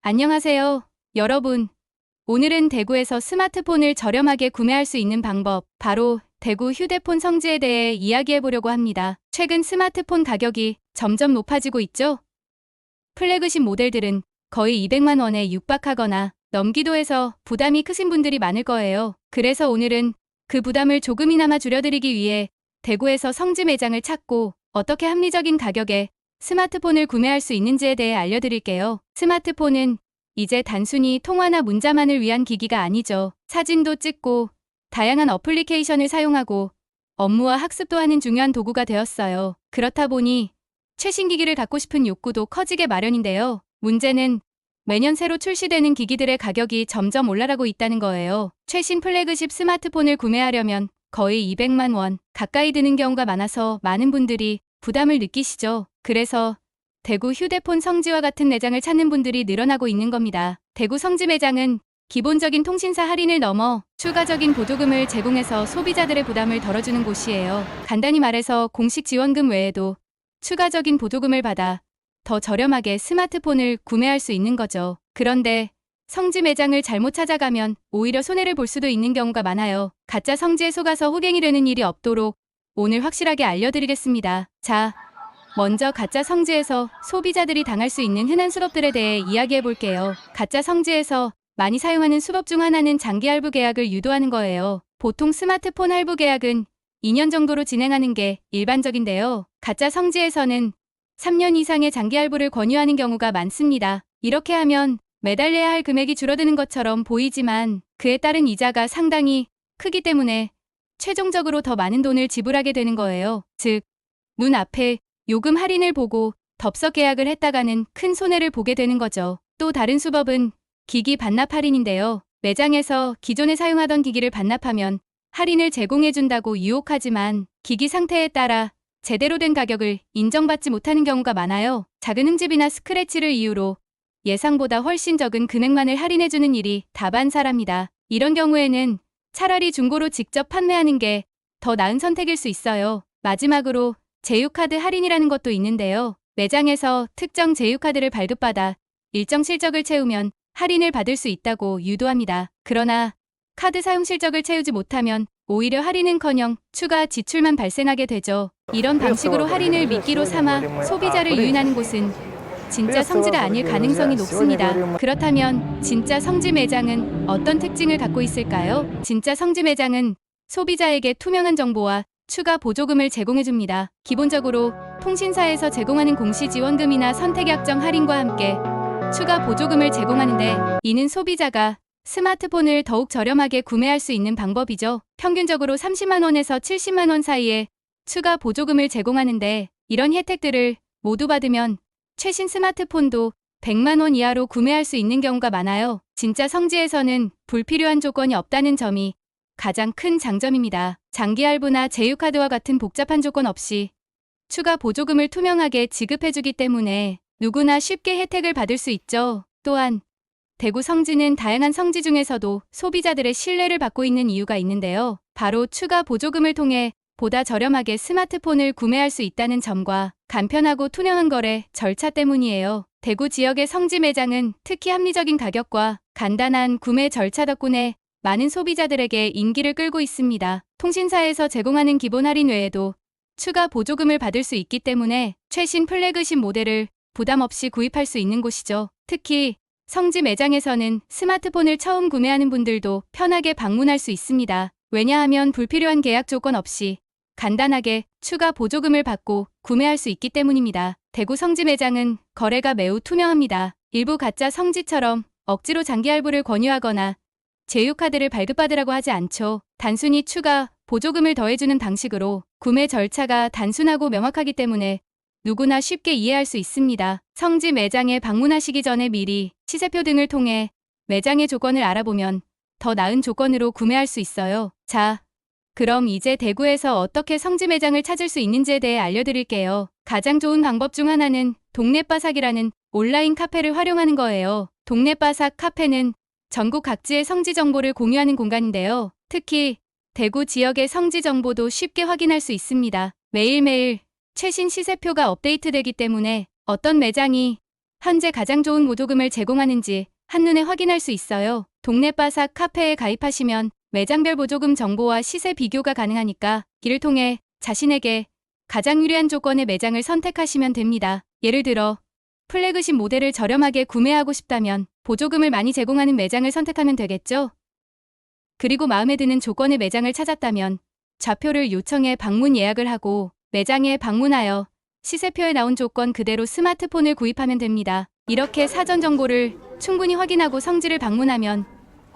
안녕하세요, 여러분. 오늘은 대구에서 스마트폰을 저렴하게 구매할 수 있는 방법, 바로 대구 휴대폰 성지에 대해 이야기해 보려고 합니다. 최근 스마트폰 가격이 점점 높아지고 있죠? 플래그십 모델들은 거의 200만 원에 육박하거나 넘기도 해서 부담이 크신 분들이 많을 거예요. 그래서 오늘은 그 부담을 조금이나마 줄여드리기 위해 대구에서 성지 매장을 찾고 어떻게 합리적인 가격에 스마트폰을 구매할 수 있는지에 대해 알려드릴게요. 스마트폰은 이제 단순히 통화나 문자만을 위한 기기가 아니죠. 사진도 찍고 다양한 어플리케이션을 사용하고 업무와 학습도 하는 중요한 도구가 되었어요. 그렇다 보니 최신 기기를 갖고 싶은 욕구도 커지게 마련인데요. 문제는 매년 새로 출시되는 기기들의 가격이 점점 올라가고 있다는 거예요. 최신 플래그십 스마트폰을 구매하려면 거의 200만 원 가까이 드는 경우가 많아서 많은 분들이 부담을 느끼시죠. 그래서 대구 휴대폰 성지와 같은 매장을 찾는 분들이 늘어나고 있는 겁니다. 대구 성지 매장은 기본적인 통신사 할인을 넘어 추가적인 보조금을 제공해서 소비자들의 부담을 덜어주는 곳이에요. 간단히 말해서 공식 지원금 외에도 추가적인 보조금을 받아 더 저렴하게 스마트폰을 구매할 수 있는 거죠. 그런데 성지 매장을 잘못 찾아가면 오히려 손해를 볼 수도 있는 경우가 많아요. 가짜 성지에 속아서 호갱이 되는 일이 없도록 오늘 확실하게 알려드리겠습니다. 자, 먼저 가짜 성지에서 소비자들이 당할 수 있는 흔한 수법들에 대해 이야기해 볼게요. 가짜 성지에서 많이 사용하는 수법 중 하나는 장기 할부 계약을 유도하는 거예요. 보통 스마트폰 할부 계약은 2년 정도로 진행하는 게 일반적인데요. 가짜 성지에서는 3년 이상의 장기 할부를 권유하는 경우가 많습니다. 이렇게 하면 매달 내야 할 금액이 줄어드는 것처럼 보이지만 그에 따른 이자가 상당히 크기 때문에 최종적으로 더 많은 돈을 지불하게 되는 거예요. 즉, 눈앞에 요금 할인을 보고 덥석 계약을 했다가는 큰 손해를 보게 되는 거죠. 또 다른 수법은 기기 반납 할인인데요. 매장에서 기존에 사용하던 기기를 반납하면 할인을 제공해준다고 유혹하지만 기기 상태에 따라 제대로 된 가격을 인정받지 못하는 경우가 많아요. 작은 흠집이나 스크래치를 이유로 예상보다 훨씬 적은 금액만을 할인해주는 일이 다반사랍니다. 이런 경우에는 차라리 중고로 직접 판매하는 게 더 나은 선택일 수 있어요. 마지막으로 제휴카드 할인이라는 것도 있는데요. 매장에서 특정 제휴카드를 발급받아 일정 실적을 채우면 할인을 받을 수 있다고 유도합니다. 그러나 카드 사용 실적을 채우지 못하면 오히려 할인은커녕 추가 지출만 발생하게 되죠. 이런 방식으로 할인을 미끼로 삼아 소비자를 유인하는 곳은 진짜 성지가 아닐 가능성이 높습니다. 그렇다면 진짜 성지 매장은 어떤 특징을 갖고 있을까요? 진짜 성지 매장은 소비자에게 투명한 정보와 추가 보조금을 제공해줍니다. 기본적으로 통신사에서 제공하는 공시지원금이나 선택약정 할인과 함께 추가 보조금을 제공하는데, 이는 소비자가 스마트폰을 더욱 저렴하게 구매할 수 있는 방법이죠. 평균적으로 30만 원에서 70만 원 사이에 추가 보조금을 제공하는데, 이런 혜택들을 모두 받으면 최신 스마트폰도 100만 원 이하로 구매할 수 있는 경우가 많아요. 진짜 성지에서는 불필요한 조건이 없다는 점이 가장 큰 장점입니다. 장기 할부나 제휴카드와 같은 복잡한 조건 없이 추가 보조금을 투명하게 지급해주기 때문에 누구나 쉽게 혜택을 받을 수 있죠. 또한 대구 성지는 다양한 성지 중에서도 소비자들의 신뢰를 받고 있는 이유가 있는데요. 바로 추가 보조금을 통해 보다 저렴하게 스마트폰을 구매할 수 있다는 점과 간편하고 투명한 거래 절차 때문이에요. 대구 지역의 성지 매장은 특히 합리적인 가격과 간단한 구매 절차 덕분에 많은 소비자들에게 인기를 끌고 있습니다. 통신사에서 제공하는 기본 할인 외에도 추가 보조금을 받을 수 있기 때문에 최신 플래그십 모델을 부담 없이 구입할 수 있는 곳이죠. 특히 성지 매장에서는 스마트폰을 처음 구매하는 분들도 편하게 방문할 수 있습니다. 왜냐하면 불필요한 계약 조건 없이 간단하게 추가 보조금을 받고 구매할 수 있기 때문입니다. 대구 성지 매장은 거래가 매우 투명합니다. 일부 가짜 성지처럼 억지로 장기 할부를 권유하거나 제휴카드를 발급받으라고 하지 않죠. 단순히 추가 보조금을 더해주는 방식으로 구매 절차가 단순하고 명확하기 때문에 누구나 쉽게 이해할 수 있습니다. 성지 매장에 방문하시기 전에 미리 시세표 등을 통해 매장의 조건을 알아보면 더 나은 조건으로 구매할 수 있어요. 자, 그럼 이제 대구에서 어떻게 성지 매장을 찾을 수 있는지에 대해 알려드릴게요. 가장 좋은 방법 중 하나는 동네바삭이라는 온라인 카페를 활용하는 거예요. 동네바삭 카페는 전국 각지의 성지 정보를 공유하는 공간인데요. 특히 대구 지역의 성지 정보도 쉽게 확인할 수 있습니다. 매일매일 최신 시세표가 업데이트되기 때문에 어떤 매장이 현재 가장 좋은 보조금을 제공하는지 한눈에 확인할 수 있어요. 동네바삭 카페에 가입하시면 매장별 보조금 정보와 시세 비교가 가능하니까 이를 통해 자신에게 가장 유리한 조건의 매장을 선택하시면 됩니다. 예를 들어 플래그십 모델을 저렴하게 구매하고 싶다면 보조금을 많이 제공하는 매장을 선택하면 되겠죠? 그리고 마음에 드는 조건의 매장을 찾았다면 좌표를 요청해 방문 예약을 하고 매장에 방문하여 시세표에 나온 조건 그대로 스마트폰을 구입하면 됩니다. 이렇게 사전 정보를 충분히 확인하고 성지를 방문하면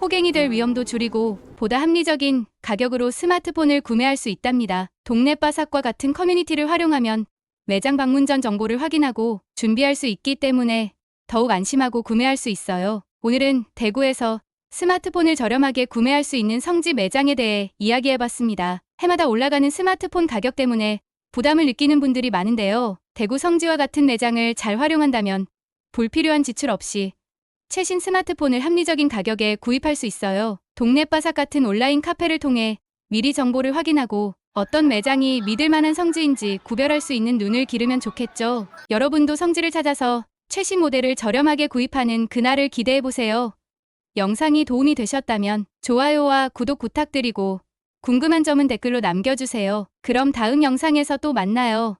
호갱이 될 위험도 줄이고 보다 합리적인 가격으로 스마트폰을 구매할 수 있답니다. 동네바삭과 같은 커뮤니티를 활용하면 매장 방문 전 정보를 확인하고 준비할 수 있기 때문에 더욱 안심하고 구매할 수 있어요. 오늘은 대구에서 스마트폰을 저렴하게 구매할 수 있는 성지 매장에 대해 이야기해봤습니다. 해마다 올라가는 스마트폰 가격 때문에 부담을 느끼는 분들이 많은데요. 대구 성지와 같은 매장을 잘 활용한다면 불필요한 지출 없이 최신 스마트폰을 합리적인 가격에 구입할 수 있어요. 동네바삭 같은 온라인 카페를 통해 미리 정보를 확인하고 어떤 매장이 믿을 만한 성지인지 구별할 수 있는 눈을 기르면 좋겠죠. 여러분도 성지를 찾아서 최신 모델을 저렴하게 구입하는 그날을 기대해보세요. 영상이 도움이 되셨다면 좋아요와 구독 부탁드리고 궁금한 점은 댓글로 남겨주세요. 그럼 다음 영상에서 또 만나요.